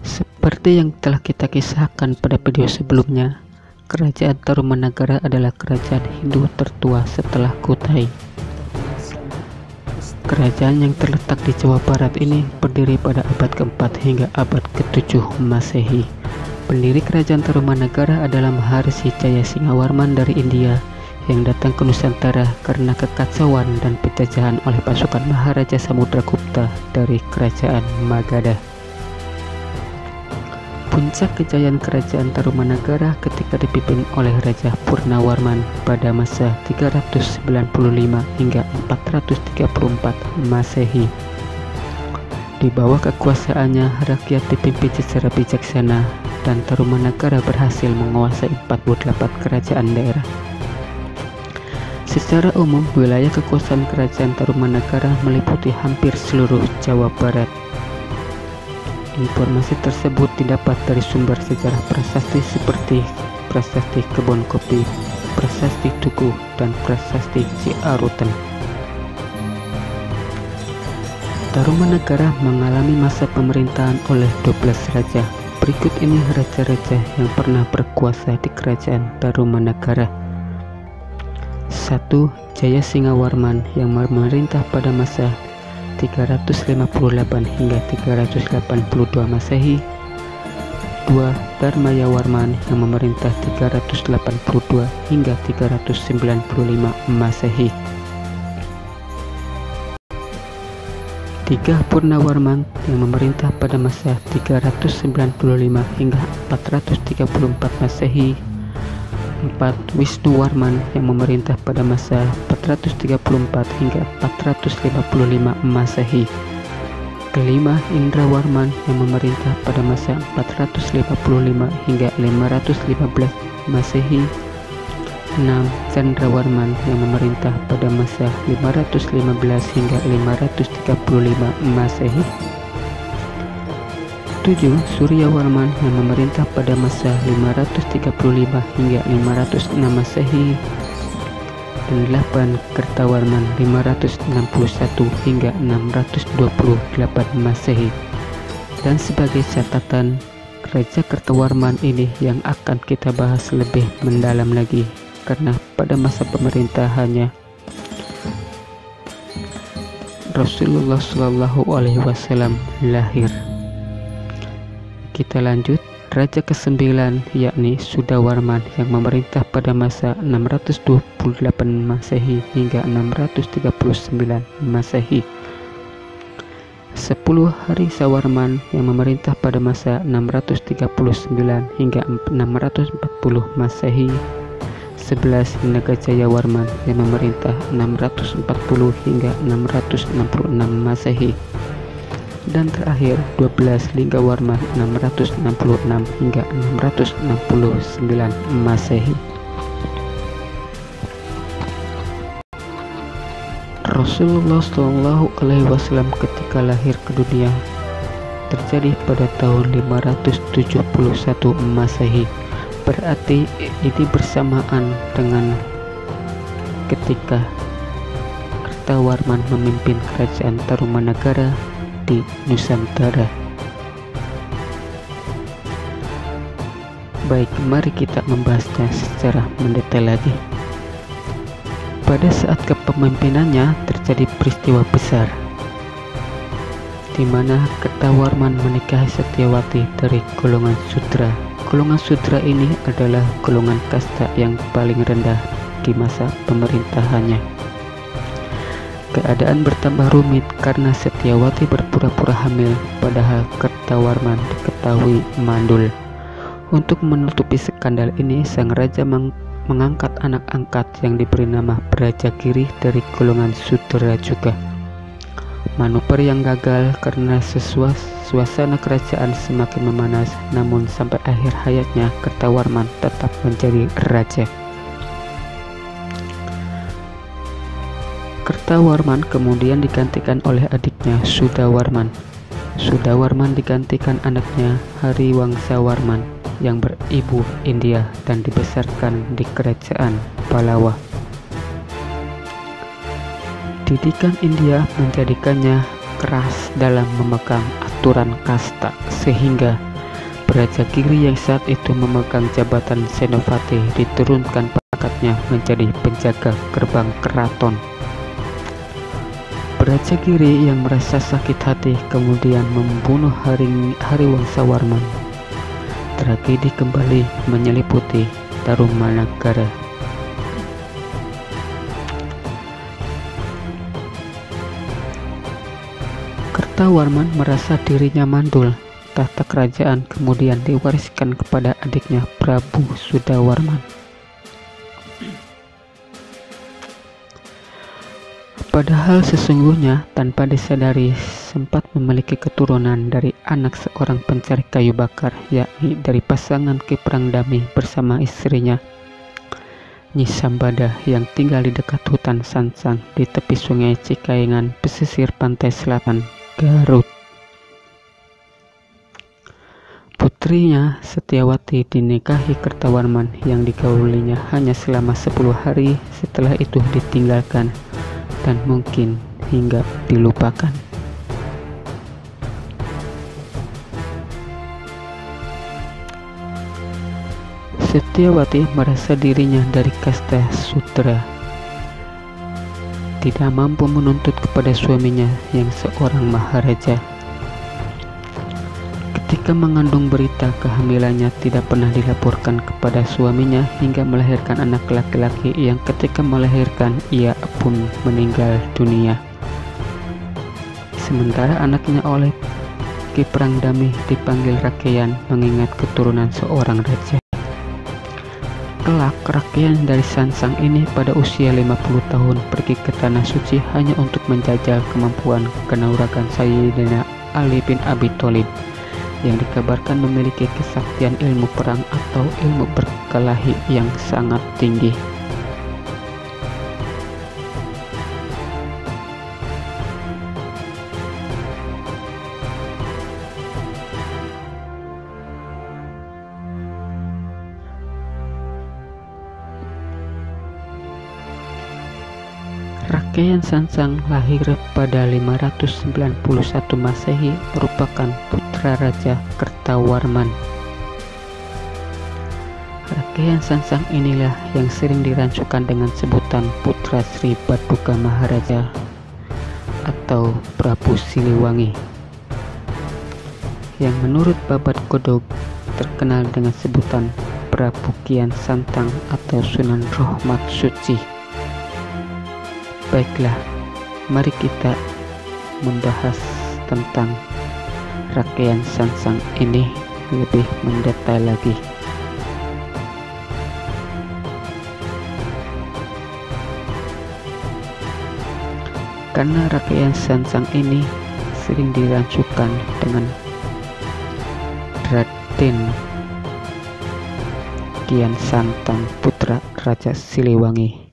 Seperti yang telah kita kisahkan pada video sebelumnya, Kerajaan Tarumanagara adalah kerajaan Hindu tertua setelah Kutai. Kerajaan yang terletak di Jawa Barat ini berdiri pada abad ke-4 hingga abad ke-7 Masehi. Pendiri Kerajaan Tarumanagara adalah Maharshi Jayasingawarman dari India yang datang ke Nusantara karena kekacauan dan penjajahan oleh pasukan Maharaja Samudragupta dari Kerajaan Magadha. Puncak kejayaan Kerajaan Tarumanagara ketika dipimpin oleh Raja Purnawarman pada masa 395 hingga 434 Masehi. Di bawah kekuasaannya, rakyat dipimpin secara bijaksana dan Tarumanagara berhasil menguasai 48 kerajaan daerah. Secara umum, wilayah kekuasaan Kerajaan Tarumanagara meliputi hampir seluruh Jawa Barat. Informasi tersebut didapat dari sumber sejarah prasasti seperti Prasasti Kebon Kopi, Prasasti Tugu, dan Prasasti Ciarutan. Tarumanagara mengalami masa pemerintahan oleh 12 raja. Berikut ini raja-raja yang pernah berkuasa di Kerajaan Tarumanagara. 1. Jayasingawarman yang memerintah pada masa 358 hingga 382 Masehi. 2. Dharmayawarman yang memerintah 382 hingga 395 Masehi. 3. Purnawarman yang memerintah pada masa 395 hingga 434 Masehi. 4. Wisnuwarman yang memerintah pada masa 434 hingga 455 Masehi. Kelima, Indrawarman yang memerintah pada masa 455 hingga 515 Masehi. 6. Chandrawarman yang memerintah pada masa 515 hingga 535 Masehi. 7. Suryawarman yang memerintah pada masa 535 hingga 506 Masehi. Dan 8. Kertawarman 561 hingga 628 Masehi. Dan sebagai catatan, Raja Kertawarman ini yang akan kita bahas lebih mendalam lagi karena pada masa pemerintahannya Rasulullah SAW lahir. Kita lanjut, Raja ke-9 yakni Sudawarman yang memerintah pada masa 628 Masehi hingga 639 Masehi. 10. Harisawarman yang memerintah pada masa 639 hingga 640 Masehi. 11. Nagajayawarman yang memerintah 640 hingga 666 Masehi. Dan terakhir 12. Linggawarman 666 hingga 669 Masehi. Rasulullah SAW ketika lahir ke dunia terjadi pada tahun 571 Masehi. Berarti ini bersamaan dengan ketika Kertawarman memimpin Kerajaan Tarumanagara di Nusantara. Baik, mari kita membahasnya secara mendetail lagi. Pada saat kepemimpinannya terjadi peristiwa besar di mana Kertawarman menikahi Setyawati dari golongan Sudra. Golongan Sudra ini adalah golongan kasta yang paling rendah di masa pemerintahannya. Keadaan bertambah rumit karena Setyawati berpura-pura hamil, padahal Kertawarman diketahui mandul. Untuk menutupi skandal ini, sang raja mengangkat anak angkat yang diberi nama Brajagiri dari golongan Sudra juga. Manuver yang gagal karena suasana kerajaan semakin memanas, namun sampai akhir hayatnya Kertawarman tetap menjadi raja. Kertawarman kemudian digantikan oleh adiknya Sudawarman. Sudawarman digantikan anaknya Hariwangsawarman yang beribu India dan dibesarkan di kerajaan Pallava. Didikan India menjadikannya keras dalam memegang aturan kasta, sehingga Brajagiri yang saat itu memegang jabatan Senopati diturunkan pangkatnya menjadi penjaga gerbang keraton. Brajagiri yang merasa sakit hati kemudian membunuh Hariwangsawarman. Tragedi kembali menyeliputi Tarumanagara. Kertawarman merasa dirinya mandul. Tahta kerajaan kemudian diwariskan kepada adiknya Prabu Sudawarman. Padahal sesungguhnya tanpa disadari sempat memiliki keturunan dari anak seorang pencari kayu bakar, yakni dari pasangan Ki Prangdami bersama istrinya Nyi Sambada yang tinggal di dekat hutan Sansang di tepi sungai Cikayengan, pesisir pantai selatan Garut. Putrinya Setyawati dinikahi Kertawarman yang digaulinya hanya selama 10 hari, setelah itu ditinggalkan dan mungkin hingga dilupakan. Setyawati merasa dirinya dari kasta Sudra, tidak mampu menuntut kepada suaminya yang seorang maharaja. Ketika mengandung berita kehamilannya tidak pernah dilaporkan kepada suaminya hingga melahirkan anak laki-laki yang ketika melahirkan ia pun meninggal dunia. Sementara anaknya oleh Ki Prangdami dipanggil Rakeyan mengingat keturunan seorang raja. Kelak Rakeyan dari Sansang ini pada usia 50 tahun pergi ke Tanah Suci hanya untuk menjajal kemampuan kenauragan Sayyidina Ali bin Abi Thalib yang dikabarkan memiliki kesaktian ilmu perang atau ilmu berkelahi yang sangat tinggi. Rakeyan Sansang lahir pada 591 Masehi, merupakan putra Raja Kertawarman. Rakeyan Sansang inilah yang sering dirancukan dengan sebutan Putra Sri Baduga Maharaja atau Prabu Siliwangi, yang menurut Babat Godog terkenal dengan sebutan Prabu Kian Santang atau Sunan Rahmat Suci. Baiklah, mari kita membahas tentang Rakeyan Sansang ini lebih mendetail lagi. Karena Rakeyan Sansang ini sering dirancukan dengan Raden Kian Santang putra Raja Siliwangi.